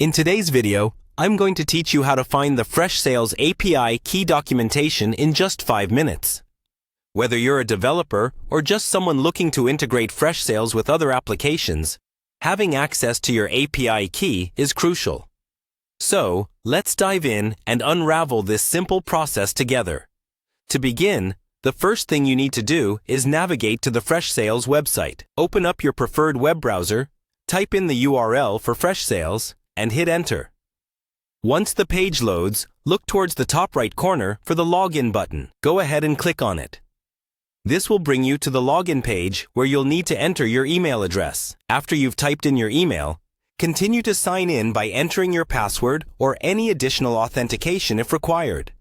In today's video, I'm going to teach you how to find the Freshsales API key documentation in just 5 minutes. Whether you're a developer or just someone looking to integrate Freshsales with other applications, having access to your API key is crucial. So, let's dive in and unravel this simple process together. To begin, the first thing you need to do is navigate to the Freshsales website. Open up your preferred web browser, type in the URL for Freshsales, and hit enter. Once the page loads, look towards the top right corner for the login button. Go ahead and click on it. This will bring you to the login page where you'll need to enter your email address. After you've typed in your email, continue to sign in by entering your password or any additional authentication if required.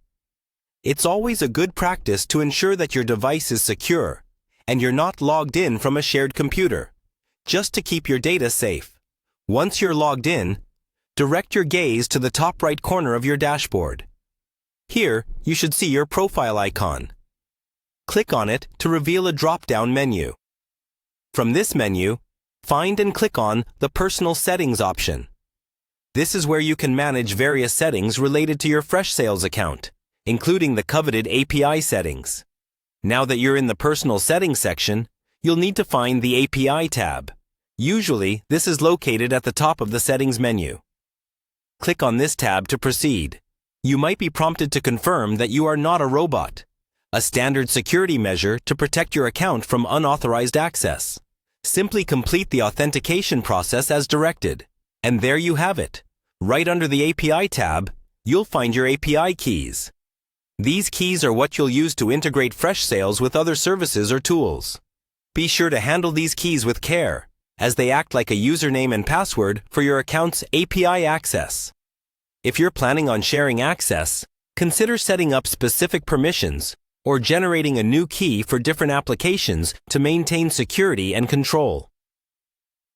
It's always a good practice to ensure that your device is secure and you're not logged in from a shared computer, just to keep your data safe. Once you're logged in, direct your gaze to the top right corner of your dashboard. Here, you should see your profile icon. Click on it to reveal a drop-down menu. From this menu, find and click on the Personal Settings option. This is where you can manage various settings related to your Freshsales account, including the coveted API settings. Now that you're in the Personal Settings section, you'll need to find the API tab. Usually, this is located at the top of the Settings menu. Click on this tab to proceed. You might be prompted to confirm that you are not a robot, a standard security measure to protect your account from unauthorized access. Simply complete the authentication process as directed. And there you have it. Right under the API tab, you'll find your API keys. These keys are what you'll use to integrate Freshsales with other services or tools. Be sure to handle these keys with care, as they act like a username and password for your account's API access. If you're planning on sharing access, consider setting up specific permissions or generating a new key for different applications to maintain security and control.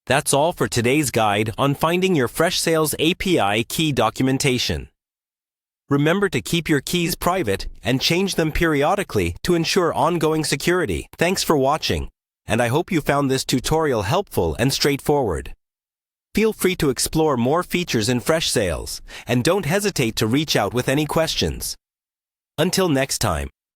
That's all for today's guide on finding your Freshsales API key documentation. Remember to keep your keys private and change them periodically to ensure ongoing security. Thanks for watching, and I hope you found this tutorial helpful and straightforward. Feel free to explore more features in Freshsales, and don't hesitate to reach out with any questions. Until next time.